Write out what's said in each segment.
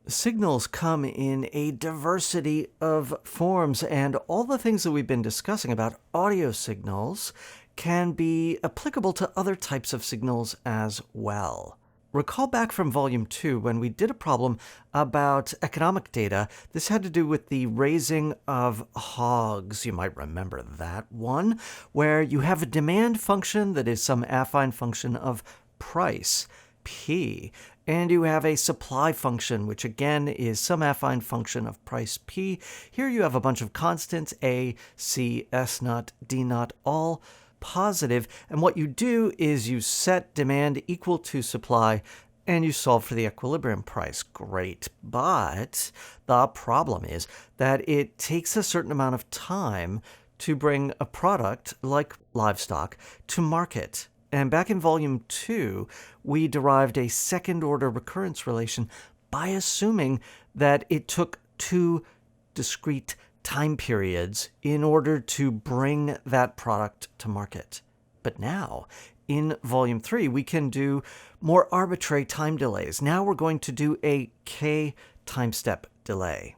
Signals come in a diversity of forms, and all the things that we've been discussing about audio signals can be applicable to other types of signals as well. Recall back from Volume 2 when we did a problem about economic data. This had to do with the raising of hogs. You might remember that one, where you have a demand function that is some affine function of price, P, and you have a supply function, which again is some affine function of price P. Here you have a bunch of constants, A, C, S naught, D naught, all positive. And what you do is you set demand equal to supply and you solve for the equilibrium price. Great. But the problem is that it takes a certain amount of time to bring a product like livestock to market. And back in Volume 2, we derived a second-order recurrence relation by assuming that it took two discrete time periods in order to bring that product to market. But now, in Volume 3, we can do more arbitrary time delays. Now we're going to do a k time step delay.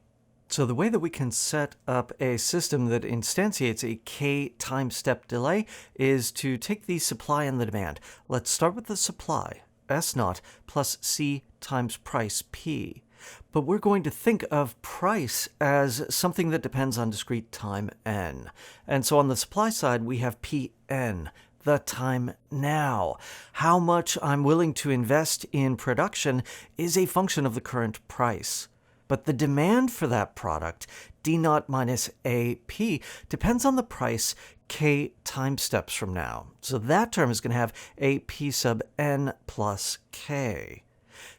So the way that we can set up a system that instantiates a k time step delay is to take the supply and the demand. Let's start with the supply, S naught plus C times price P. But we're going to think of price as something that depends on discrete time n. And so on the supply side, we have Pn, the time now. How much I'm willing to invest in production is a function of the current price. But the demand for that product, D naught minus AP, depends on the price k time steps from now. So that term is going to have a P sub n plus k.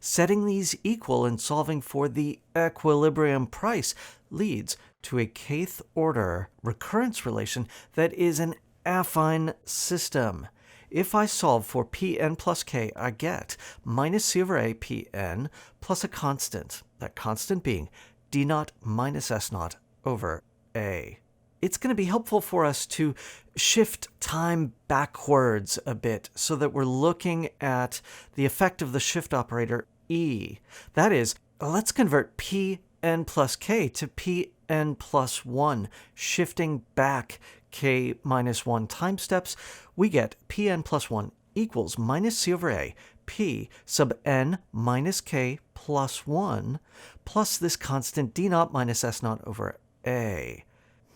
Setting these equal and solving for the equilibrium price leads to a kth order recurrence relation that is an affine system. If I solve for Pn plus k, I get minus C over A Pn plus a constant, that constant being D naught minus S naught over A. It's going to be helpful for us to shift time backwards a bit so that we're looking at the effect of the shift operator E. That is, let's convert Pn plus k to Pn plus 1, shifting back k minus 1 time steps. We get Pn plus 1 equals minus C over A, P sub n minus k plus 1, plus this constant D naught minus S naught over A.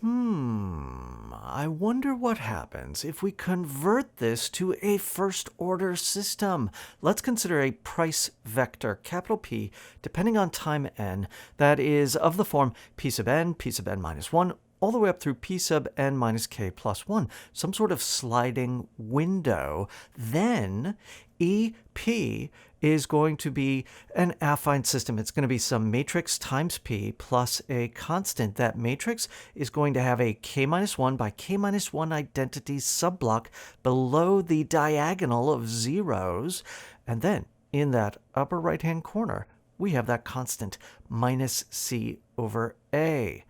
I wonder what happens if we convert this to a first-order system. Let's consider a price vector, capital P, depending on time n, that is of the form P sub n minus 1, all the way up through P sub n minus k plus 1, some sort of sliding window. Then EP is going to be an affine system. It's going to be some matrix times P plus a constant. That matrix is going to have a k minus 1 by k minus 1 identity subblock below the diagonal of zeros. And then in that upper right-hand corner, we have that constant minus C over A.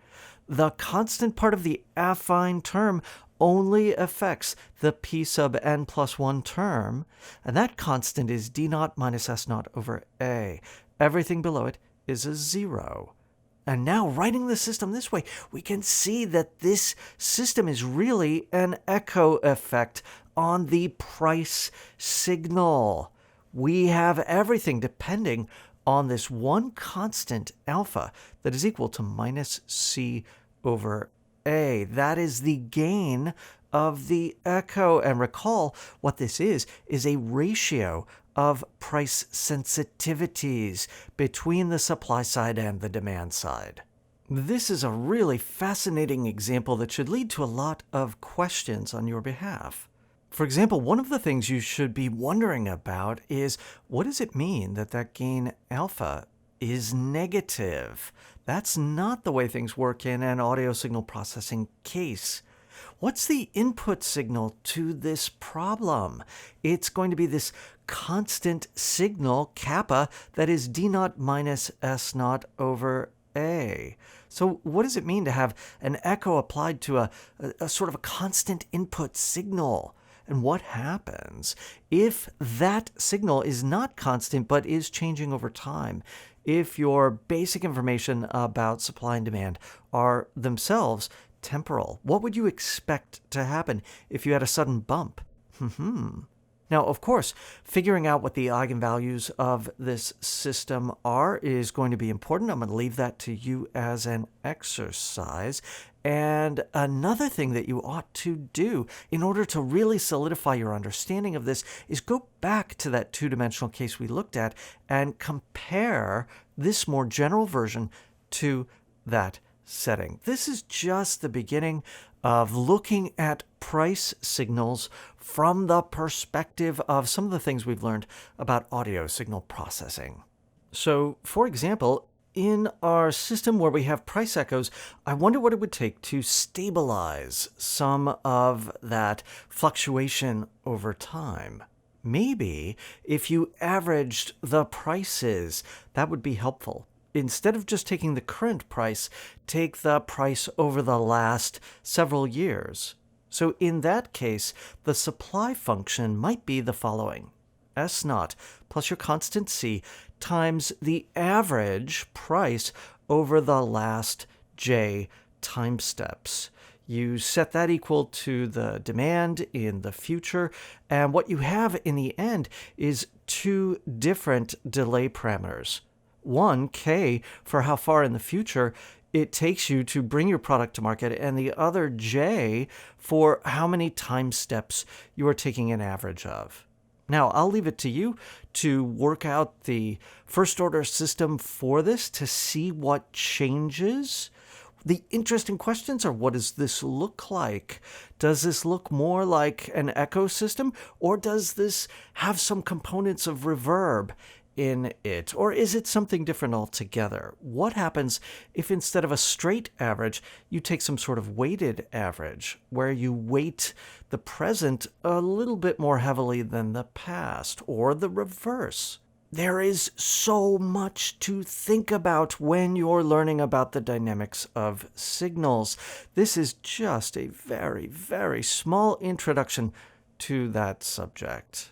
The constant part of the affine term only affects the P sub n plus 1 term, and that constant is D naught minus S naught over A. Everything below it is a 0. And now, writing the system this way, we can see that this system is really an echo effect on the price signal. We have everything depending on this one constant alpha that is equal to minus C over A. That is the gain of the echo. And recall what this is a ratio of price sensitivities between the supply side and the demand side. This is a really fascinating example that should lead to a lot of questions on your behalf. For example, one of the things you should be wondering about is, what does it mean that that gain alpha is negative? That's not the way things work in an audio signal processing case. What's the input signal to this problem? It's going to be this constant signal, kappa, that is D naught minus S naught over A. So what does it mean to have an echo applied to a sort of a constant input signal? And what happens if that signal is not constant but is changing over time? If your basic information about supply and demand are themselves temporal, what would you expect to happen if you had a sudden bump? Now, of course, figuring out what the eigenvalues of this system are is going to be important. I'm going to leave that to you as an exercise. And another thing that you ought to do in order to really solidify your understanding of this is go back to that two-dimensional case we looked at and compare this more general version to that setting. This is just the beginning of looking at price signals from the perspective of some of the things we've learned about audio signal processing. So, for example, in our system where we have price echoes, I wonder what it would take to stabilize some of that fluctuation over time. Maybe if you averaged the prices, that would be helpful. Instead of just taking the current price, take the price over the last several years. So in that case, the supply function might be the following. S naught plus your constant C times the average price over the last J time steps. You set that equal to the demand in the future, and what you have in the end is two different delay parameters. One, K, for how far in the future it takes you to bring your product to market, and the other, J, for how many time steps you are taking an average of. Now, I'll leave it to you to work out the first-order system for this to see what changes. The interesting questions are, what does this look like? Does this look more like an echo system, or does this have some components of reverb in it? Or is it something different altogether? What happens if instead of a straight average, you take some sort of weighted average, where you weight the present a little bit more heavily than the past, or the reverse? There is so much to think about when you're learning about the dynamics of signals. This is just a very, very small introduction to that subject.